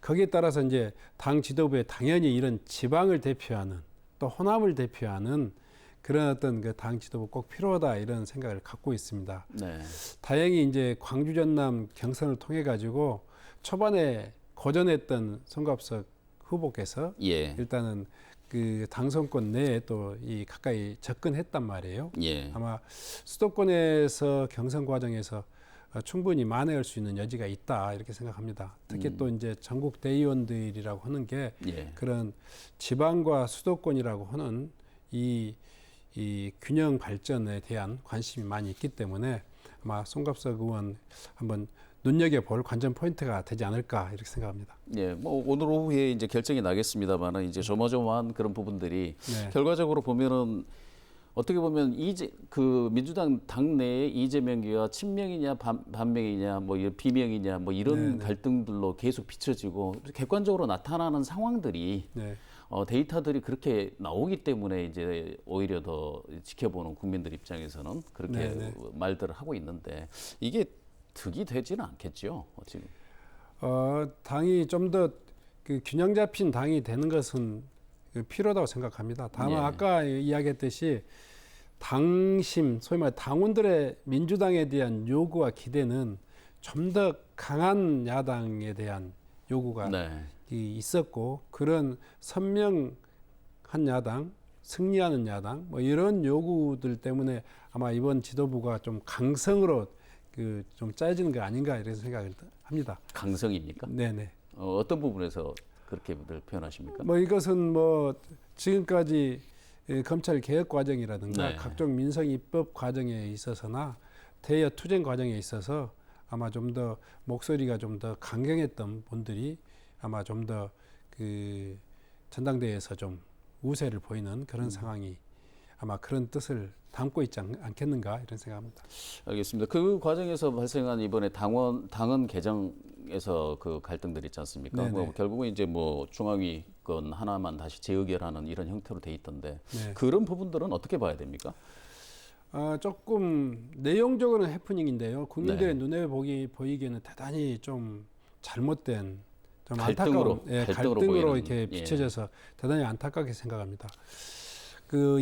거기에 따라서 이제 당 지도부에 당연히 이런 지방을 대표하는 또 호남을 대표하는 그런 어떤 당 지도부 꼭 필요하다 이런 생각을 갖고 있습니다. 네. 다행히 이제 광주 전남 경선을 통해 가지고 초반에 고전했던 송갑석 후보께서 일단은 당선권 내에 또 가까이 접근했단 말이에요. 아마 수도권에서 경선 과정에서 충분히 만회할 수 있는 여지가 있다 이렇게 생각합니다. 특히 또 이제 전국 대의원들이라고 하는 게 그런 지방과 수도권이라고 하는 이 균형 발전에 대한 관심이 많이 있기 때문에 아마 송갑석 의원 한번 눈여겨볼 관전 포인트가 되지 않을까 이렇게 생각합니다. 오늘 오후에 이제 결정이 나겠습니다만은 이제 조마조마한 그런 부분들이 결과적으로 보면은 어떻게 보면 그 민주당 당내에 이재명이와 친명이냐 반명이냐 뭐 비명이냐 뭐 이런 네네. 갈등들로 계속 비춰지고 객관적으로 나타나는 상황들이 네. 데이터들이 그렇게 나오기 때문에 이제 오히려 더 지켜보는 국민들 입장에서는 그렇게 네네. 말들을 하고 있는데 이게 득이 되지는 않겠죠, 지금. 당이 좀 더 그 균형 잡힌 당이 되는 것은 필요하다고 생각합니다. 다만 예. 아까 이야기했듯이 당심, 소위 말해 당원들의 민주당에 대한 요구와 기대는 좀 더 강한 야당에 대한 요구가 네. 있었고 그런 선명한 야당, 승리하는 야당 뭐 이런 요구들 때문에 아마 이번 지도부가 좀 강성으로 좀 짜여지는 게 아닌가 이런 생각을 합니다. 강성입니까? 네네. 어떤 부분에서 그렇게들 표현하십니까? 뭐 이것은 뭐 지금까지 검찰 개혁 과정이라든가 네. 각종 민생 입법 과정에 있어서나 대여 투쟁 과정에 있어서 아마 좀 더 목소리가 좀 더 강경했던 분들이 아마 좀 더 그 전당대회에서 좀 우세를 보이는 그런 상황이 아마 그런 뜻을 담고 있지 않겠는가 이런 생각합니다. 알겠습니다. 그 과정에서 발생한 이번에 당헌 개정에서 그 갈등들 있지 않습니까? 뭐 결국은 이제 뭐 중앙위권 하나만 다시 재의결하는 이런 형태로 돼 있던데 네. 그런 부분들은 어떻게 봐야 됩니까? 조금 내용적으로는 해프닝인데요. 국민들의 눈에 보이기에는 대단히 좀 잘못된 좀 갈등으로 갈등으로 보이는, 이렇게 비춰져서 대단히 안타깝게 생각합니다.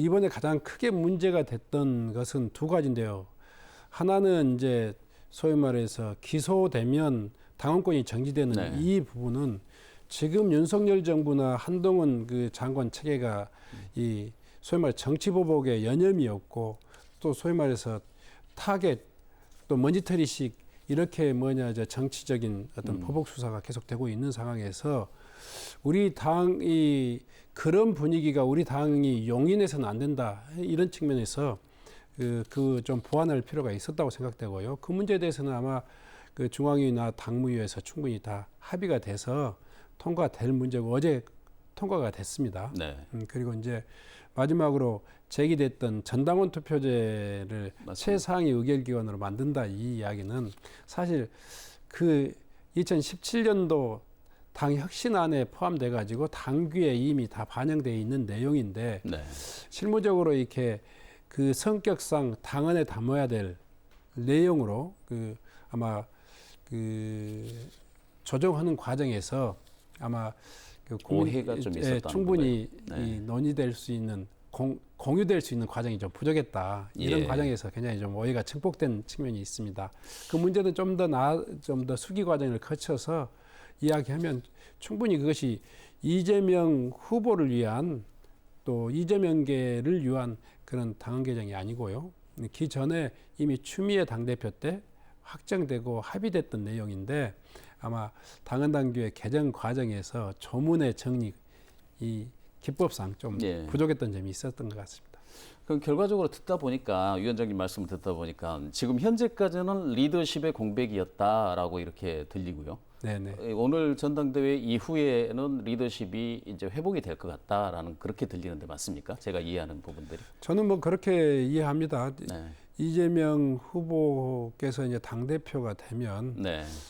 이번에 가장 크게 문제가 됐던 것은 두 가지인데요. 하나는 이제 소위 말해서 기소되면 당원권이 정지되는 이 부분은 지금 윤석열 정부나 한동훈 그 장관 체계가 이 소위 말해 정치 보복의 여념이었고 또 소위 말해서 타겟 또 머니터리식 이렇게 정치적인 어떤 보복 수사가 계속되고 있는 상황에서 우리 당이 그런 분위기가 우리 당이 용인해서는 안 된다 이런 측면에서 그 좀 보완할 필요가 있었다고 생각되고요. 그 문제에 대해서는 아마 그 중앙위나 당무위에서 충분히 다 합의가 돼서 통과될 문제고 어제 통과가 됐습니다. 네. 그리고 이제 마지막으로 제기됐던 전당원 투표제를 최상위 의결기관으로 만든다 이 이야기는 사실 그 2017년도 당 혁신안에 포함돼 가지고 당규에 이미 다 반영되어 있는 내용인데 실무적으로 이렇게 그 성격상 당헌에 담아야 될 내용으로 아마 조정하는 과정에서 아마 오해가 좀 있었다는 충분히 논의될 수 있는 공유될 수 있는 과정이 좀 부족했다. 이런 과정에서 굉장히 좀 오해가 증폭된 측면이 있습니다. 그 문제는 좀 더 수기 과정을 거쳐서 이야기하면 충분히 그것이 이재명 후보를 위한 또 이재명계를 위한 그런 당헌 개정이 아니고요. 그 전에 이미 추미애 당대표 때 확정되고 합의됐던 내용인데 아마 당헌 당규의 개정 과정에서 조문의 정리 이 기법상 좀 부족했던 점이 있었던 것 같습니다. 그럼 결과적으로 듣다 보니까 위원장님 말씀을 듣다 보니까 지금 현재까지는 리더십의 공백이었다라고 이렇게 들리고요. 네네. 오늘 전당대회 이후에는 리더십이 이제 회복이 될 것 같다라는 그렇게 들리는데 맞습니까? 제가 이해하는 부분들이. 저는 뭐 그렇게 이해합니다. 이재명 후보께서 이제 당 대표가 되면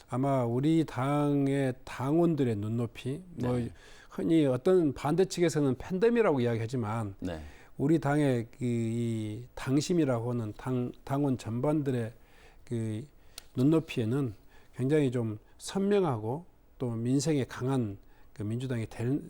아마 우리 당의 당원들의 눈높이, 뭐 흔히 어떤 반대 측에서는 팬덤이라고 이야기하지만 우리 당의 이 당심이라고 하는 당원 전반들의 그 눈높이에는 굉장히 좀 선명하고 또 민생에 강한 그 민주당이 될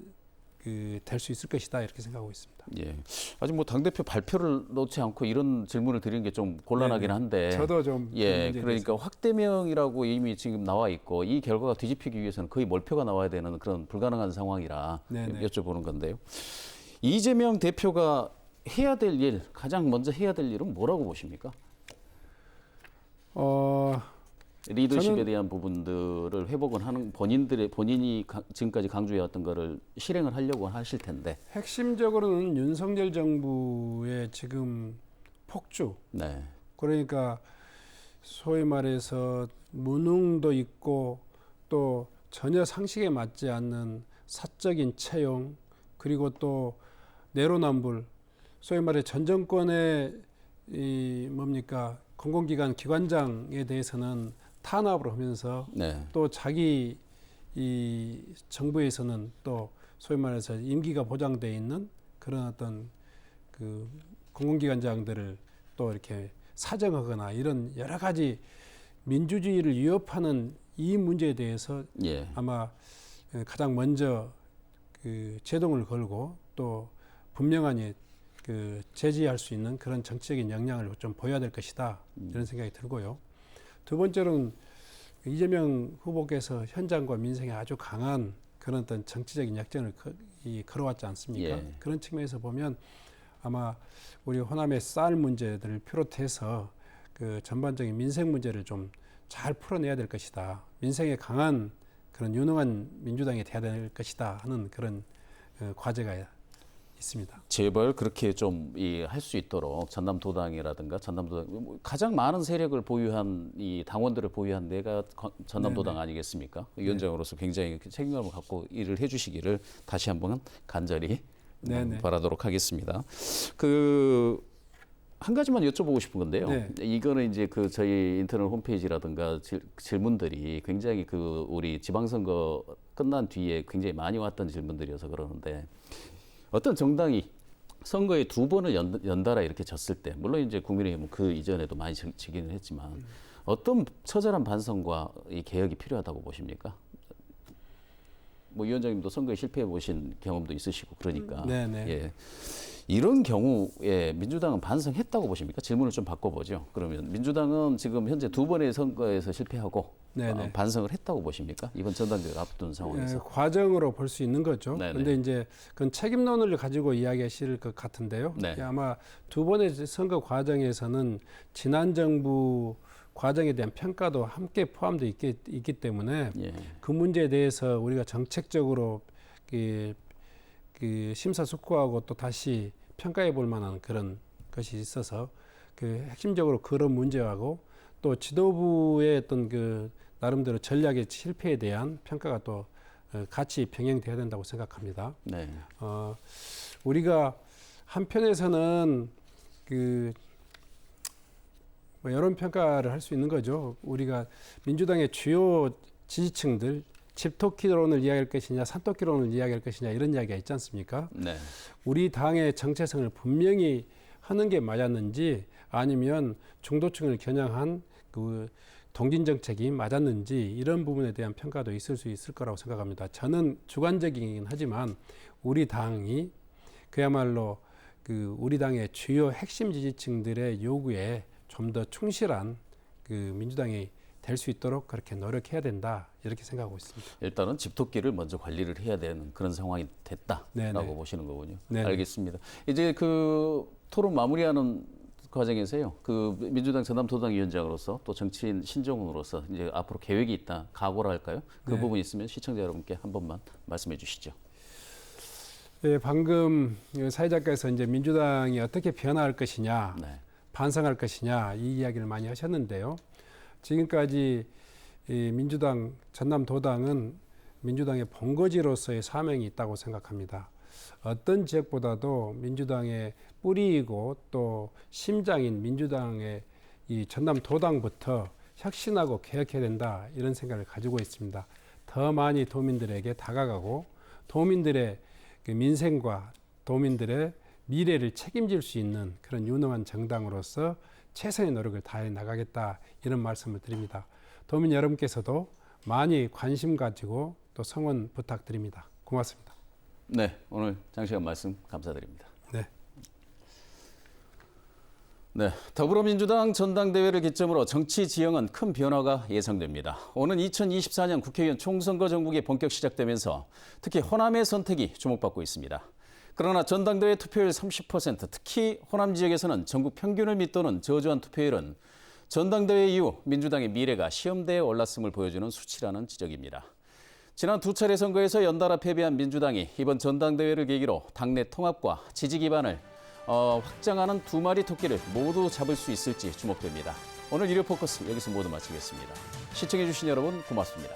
수 있을 것이다 이렇게 생각하고 있습니다. 예. 아직 뭐 당대표 발표를 놓지 않고 이런 질문을 드리는 게 좀 곤란하긴 한데. 저도 좀. 그러니까 확대명이라고 이미 지금 나와 있고 이 결과가 뒤집히기 위해서는 거의 몰표가 나와야 되는 그런 불가능한 상황이라 여쭤보는 건데요. 이재명 대표가 해야 될 일, 가장 먼저 해야 될 일은 뭐라고 보십니까? 리더십에 대한 부분들을 회복은 하는 본인이 지금까지 강조해왔던 거를 실행을 하려고 하실 텐데 핵심적으로는 윤석열 정부의 지금 폭주 그러니까 소위 말해서 무능도 있고 또 전혀 상식에 맞지 않는 사적인 채용 그리고 또 내로남불 소위 말해 전 정권의 이 뭡니까 공공기관 기관장에 대해서는 탄압을 하면서 네. 또 자기 이 정부에서는 또 소위 말해서 임기가 보장돼 있는 그런 어떤 그 공공기관장들을 또 이렇게 사정하거나 이런 여러 가지 민주주의를 위협하는 이 문제에 대해서 예. 아마 가장 먼저 그 제동을 걸고 또 분명하게 그 제지할 수 있는 그런 정치적인 역량을 좀 보여야 될 것이다 이런 생각이 들고요. 두 번째로는 이재명 후보께서 현장과 민생에 아주 강한 그런 어떤 정치적인 역전을 걸어왔지 않습니까? 예. 그런 측면에서 보면 아마 우리 호남의 쌀 문제들을 비롯해서 그 전반적인 민생 문제를 좀 잘 풀어내야 될 것이다. 민생에 강한 그런 유능한 민주당이 돼야 될 것이다 하는 그런 과제가 있습니다. 제발 그렇게 좀 할 수 있도록 전남도당이라든가 전남도당 가장 많은 세력을 보유한 이 당원들을 보유한 데가 전남도당 네네. 아니겠습니까? 위원장으로서 굉장히 책임감을 갖고 일을 해주시기를 다시 한번 간절히 네네. 바라도록 하겠습니다. 한 가지만 여쭤보고 싶은 건데요. 네. 이거는 이제 그 저희 인터넷 홈페이지라든가 질문들이 굉장히 그 우리 지방선거 끝난 뒤에 굉장히 많이 왔던 질문들이어서 그러는데 어떤 정당이 선거에 2번을 연달아 이렇게 졌을 때, 물론 이제 국민의힘은 그 이전에도 많이 지기는 했지만 어떤 처절한 반성과 이 개혁이 필요하다고 보십니까? 뭐 위원장님도 선거에 실패해 보신 경험도 있으시고 그러니까. 네네. 예. 이런 경우에 민주당은 반성했다고 보십니까? 질문을 좀 바꿔보죠. 그러면 민주당은 지금 현재 2번의 선거에서 실패하고 반성을 했다고 보십니까? 이번 전당대회를 앞둔 상황에서. 과정으로 볼 수 있는 거죠. 그런데 이제 그건 책임론을 가지고 이야기하실 것 같은데요. 네. 아마 2번의 선거 과정에서는 지난 정부 과정에 대한 평가도 함께 포함되어 있기 때문에 예. 그 문제에 대해서 우리가 정책적으로 그 심사숙고하고 또 다시 평가해 볼 만한 그런 것이 있어서 그 핵심적으로 그런 문제하고 또 지도부의 어떤 그 나름대로 전략의 실패에 대한 평가가 또 같이 병행돼야 된다고 생각합니다. 네. 우리가 한편에서는 뭐 여론 평가를 할 수 있는 거죠. 우리가 민주당의 주요 지지층들 집토끼론을 이야기할 것이냐 산토끼론을 이야기할 것이냐 이런 이야기가 있지 않습니까? 네. 우리 당의 정체성을 분명히 하는 게 맞았는지 아니면 중도층을 겨냥한 그 동진 정책이 맞았는지 이런 부분에 대한 평가도 있을 수 있을 거라고 생각합니다. 저는 주관적이긴 하지만 우리 당이 그야말로 그 우리 당의 주요 핵심 지지층들의 요구에 좀 더 충실한 그 민주당이 될 수 있도록 그렇게 노력해야 된다 이렇게 생각하고 있습니다. 일단은 집토끼를 먼저 관리를 해야 되는 그런 상황이 됐다라고 네네. 보시는 거군요. 네네. 알겠습니다. 이제 그 토론 마무리하는 과정에서요. 그 민주당 전남도당 위원장으로서 또 정치인 신종훈으로서 이제 앞으로 계획이 있다, 각오라 할까요? 그 부분 있으면 시청자 여러분께 한 번만 말씀해 주시죠. 예, 방금 사회자께서 이제 민주당이 어떻게 변화할 것이냐, 반성할 것이냐 이 이야기를 많이 하셨는데요. 지금까지 이 민주당 전남도당은 민주당의 본거지로서의 사명이 있다고 생각합니다. 어떤 지역보다도 민주당의 뿌리이고 또 심장인 민주당의 이 전남도당부터 혁신하고 개혁해야 된다 이런 생각을 가지고 있습니다. 더 많이 도민들에게 다가가고 도민들의 그 민생과 도민들의 미래를 책임질 수 있는 그런 유능한 정당으로서 최선의 노력을 다해 나가겠다 이런 말씀을 드립니다. 도민 여러분께서도 많이 관심 가지고 또 성원 부탁드립니다. 고맙습니다. 네, 오늘 장시간 말씀 감사드립니다. 네. 네, 더불어민주당 전당대회를 기점으로 정치 지형은 큰 변화가 예상됩니다. 오는 2024년 국회의원 총선거 전국이 본격 시작되면서 특히 호남의 선택이 주목받고 있습니다. 그러나 전당대회 투표율 30%, 특히 호남 지역에서는 전국 평균을 밑도는 저조한 투표율은 전당대회 이후 민주당의 미래가 시험대에 올랐음을 보여주는 수치라는 지적입니다. 지난 2차례 선거에서 연달아 패배한 민주당이 이번 전당대회를 계기로 당내 통합과 지지 기반을 확장하는 2마리 토끼를 모두 잡을 수 있을지 주목됩니다. 오늘 일요 포커스 여기서 모두 마치겠습니다. 시청해주신 여러분 고맙습니다.